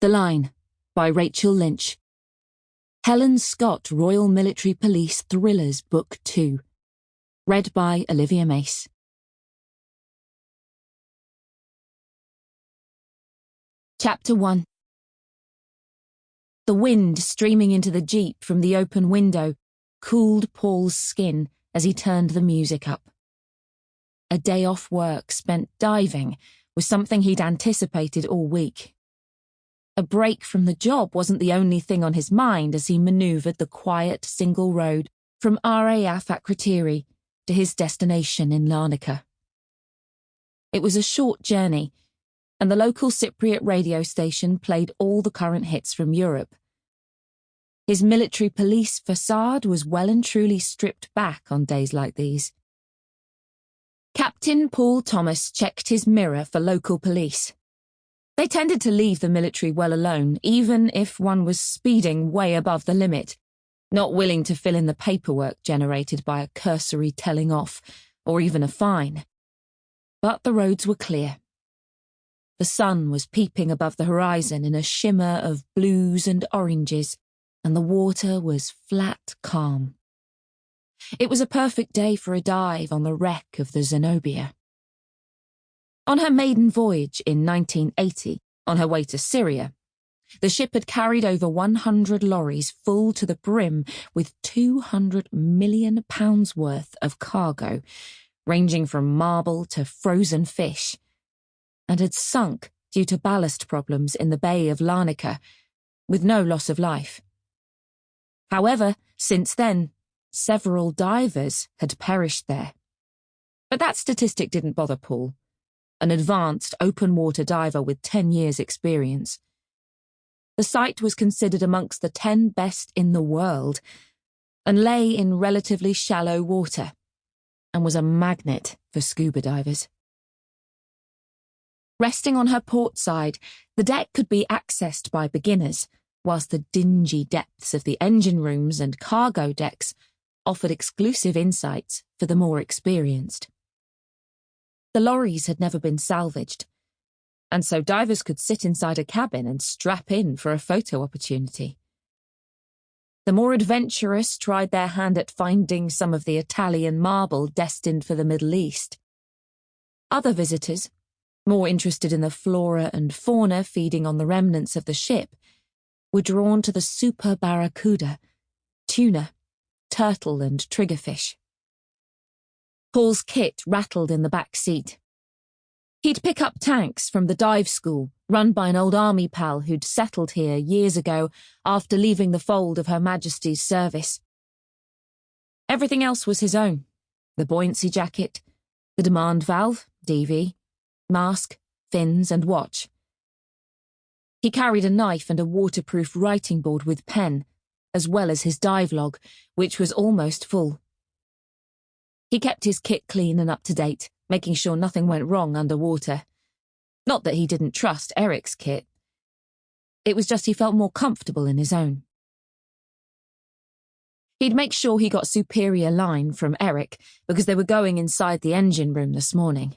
The Line by Rachel Lynch. Helen Scott Royal Military Police Thrillers Book 2. Read by Olivia Mace. Chapter 1. The wind streaming into the jeep from the open window cooled Paul's skin as he turned the music up. A day off work spent diving was something he'd anticipated all week. A break from the job wasn't the only thing on his mind as he manoeuvred the quiet, single road from RAF Akrotiri to his destination in Larnaca. It was a short journey, and the local Cypriot radio station played all the current hits from Europe. His military police facade was well and truly stripped back on days like these. Captain Paul Thomas checked his mirror for local police. They tended to leave the military well alone, even if one was speeding way above the limit, not willing to fill in the paperwork generated by a cursory telling off, or even a fine. But the roads were clear. The sun was peeping above the horizon in a shimmer of blues and oranges, and the water was flat calm. It was a perfect day for a dive on the wreck of the Zenobia. On her maiden voyage in 1980, on her way to Syria, the ship had carried over 100 lorries full to the brim with £200 million worth of cargo, ranging from marble to frozen fish, and had sunk due to ballast problems in the Bay of Larnaca, with no loss of life. However, since then, several divers had perished there. But that statistic didn't bother Paul, an advanced open-water diver with 10 years' experience. The site was considered amongst the 10 best in the world and lay in relatively shallow water and was a magnet for scuba divers. Resting on her port side, the deck could be accessed by beginners, whilst the dingy depths of the engine rooms and cargo decks offered exclusive insights for the more experienced. The lorries had never been salvaged, and so divers could sit inside a cabin and strap in for a photo opportunity. The more adventurous tried their hand at finding some of the Italian marble destined for the Middle East. Other visitors, more interested in the flora and fauna feeding on the remnants of the ship, were drawn to the super barracuda, tuna, turtle and triggerfish. Paul's kit rattled in the back seat. He'd pick up tanks from the dive school, run by an old army pal who'd settled here years ago after leaving the fold of Her Majesty's service. Everything else was his own: the buoyancy jacket, the demand valve, DV, mask, fins and watch. He carried a knife and a waterproof writing board with pen, as well as his dive log, which was almost full. He kept his kit clean and up to date, making sure nothing went wrong underwater. Not that he didn't trust Eric's kit. It was just he felt more comfortable in his own. He'd make sure he got superior line from Eric because they were going inside the engine room this morning.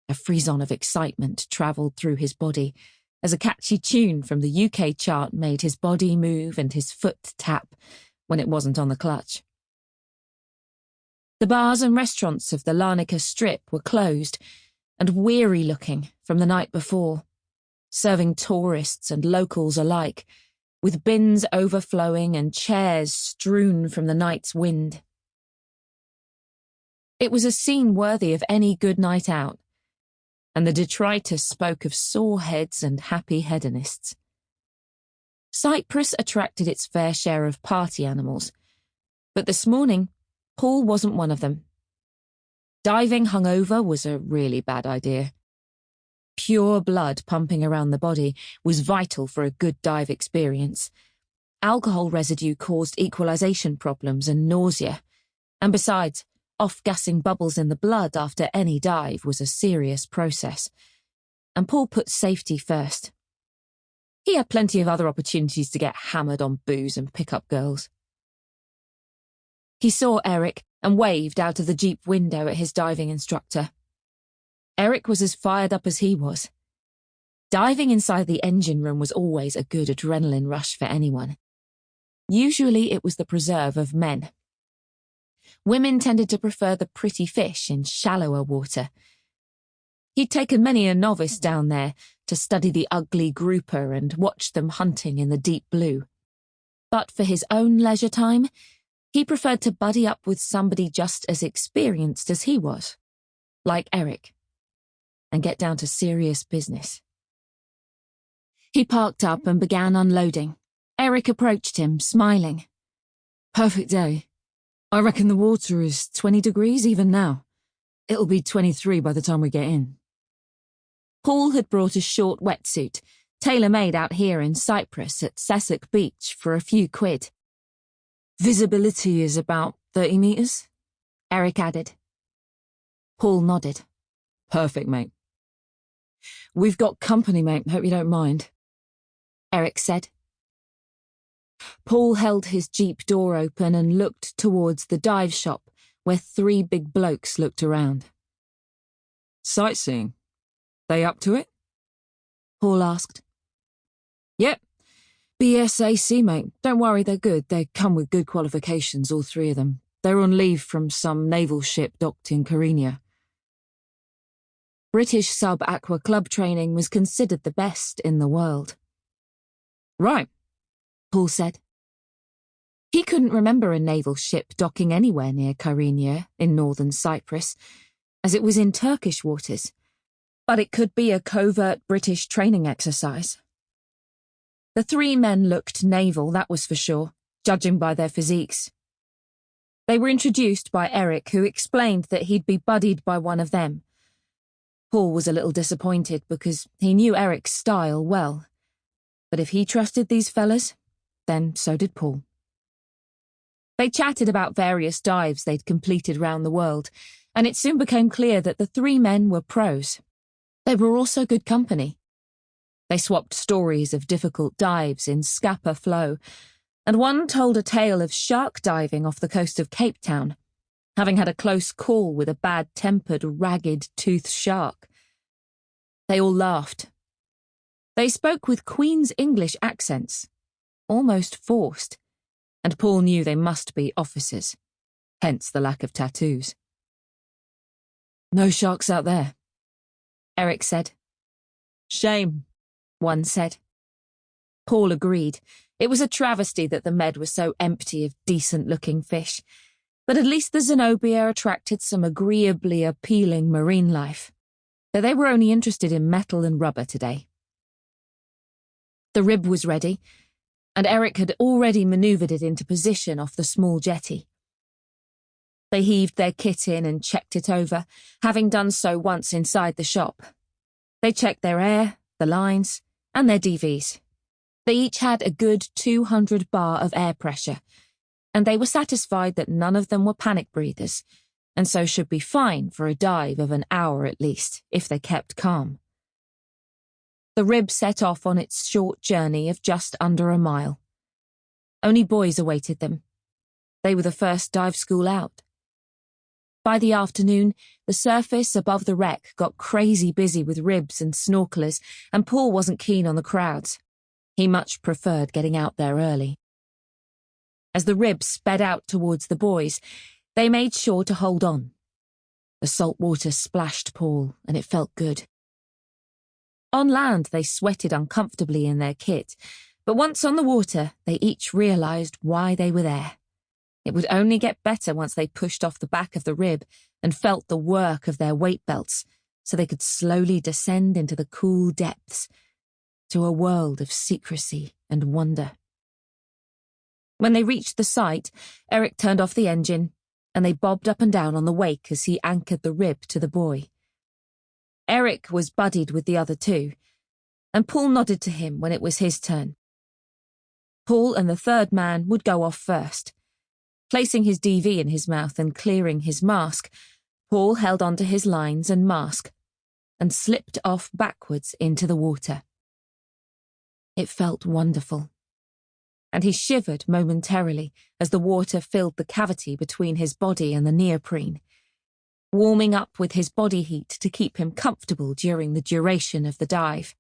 A frisson of excitement travelled through his body as a catchy tune from the UK chart made his body move and his foot tap when it wasn't on the clutch. The bars and restaurants of the Larnaca Strip were closed and weary-looking from the night before, serving tourists and locals alike, with bins overflowing and chairs strewn from the night's wind. It was a scene worthy of any good night out, and the detritus spoke of sore heads and happy hedonists. Cyprus attracted its fair share of party animals, but this morning Paul wasn't one of them. Diving hungover was a really bad idea. Pure blood pumping around the body was vital for a good dive experience. Alcohol residue caused equalization problems and nausea, and besides, off-gassing bubbles in the blood after any dive was a serious process, and Paul put safety first. He had plenty of other opportunities to get hammered on booze and pick up girls. He saw Eric and waved out of the jeep window at his diving instructor. Eric was as fired up as he was. Diving inside the engine room was always a good adrenaline rush for anyone. Usually it was the preserve of men. Women tended to prefer the pretty fish in shallower water. He'd taken many a novice down there to study the ugly grouper and watch them hunting in the deep blue. But for his own leisure time, he preferred to buddy up with somebody just as experienced as he was, like Eric, and get down to serious business. He parked up and began unloading. Eric approached him, smiling. "Perfect day. I reckon the water is 20 degrees even now. It'll be 23 by the time we get in." Paul had brought a short wetsuit, tailor-made out here in Cyprus at Sussex Beach for a few quid. "Visibility is about 30 metres, Eric added. Paul nodded. "Perfect, mate." "We've got company, mate. Hope you don't mind," Eric said. Paul held his Jeep door open and looked towards the dive shop where 3 big blokes looked around. "Sightseeing? They up to it?" Paul asked. "Yep. BSAC, mate. Don't worry, they're good. They come with good qualifications, all 3 of them. They're on leave from some naval ship docked in Kyrenia." British sub-aqua club training was considered the best in the world. "Right," Paul said. He couldn't remember a naval ship docking anywhere near Kyrenia in northern Cyprus, as it was in Turkish waters, but it could be a covert British training exercise. The 3 men looked naval, that was for sure, judging by their physiques. They were introduced by Eric, who explained that he'd be buddied by one of them. Paul was a little disappointed because he knew Eric's style well. But if he trusted these fellas, then so did Paul. They chatted about various dives they'd completed round the world, and it soon became clear that the 3 men were pros. They were also good company. They swapped stories of difficult dives in Scapa Flow, and one told a tale of shark diving off the coast of Cape Town, having had a close call with a bad-tempered, ragged-toothed shark. They all laughed. They spoke with Queen's English accents, almost forced, and Paul knew they must be officers, hence the lack of tattoos. "No sharks out there," Eric said. "Shame," one said. Paul agreed. It was a travesty that the Med was so empty of decent-looking fish, but at least the Zenobia attracted some agreeably appealing marine life, though they were only interested in metal and rubber today. The rib was ready, and Eric had already manoeuvred it into position off the small jetty. They heaved their kit in and checked it over, having done so once inside the shop. They checked their air, the lines, and their DVs. They each had a good 200 bar of air pressure, and they were satisfied that none of them were panic breathers, and so should be fine for a dive of an hour at least, if they kept calm. The rib set off on its short journey of just under a mile. Only boys awaited them. They were the first dive school out. By the afternoon, the surface above the wreck got crazy busy with ribs and snorkelers, and Paul wasn't keen on the crowds. He much preferred getting out there early. As the rib sped out towards the boys, they made sure to hold on. The salt water splashed Paul, and it felt good. On land, they sweated uncomfortably in their kit, but once on the water, they each realised why they were there. It would only get better once they pushed off the back of the rib and felt the work of their weight belts, so they could slowly descend into the cool depths, to a world of secrecy and wonder. When they reached the site, Eric turned off the engine, and they bobbed up and down on the wake as he anchored the rib to the buoy. Eric was buddied with the other 2, and Paul nodded to him when it was his turn. Paul and the 3rd man would go off first. Placing his DV in his mouth and clearing his mask, Paul held onto his lines and mask and slipped off backwards into the water. It felt wonderful, and he shivered momentarily as the water filled the cavity between his body and the neoprene, warming up with his body heat to keep him comfortable during the duration of the dive.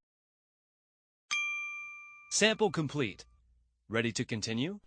Sample complete. Ready to continue?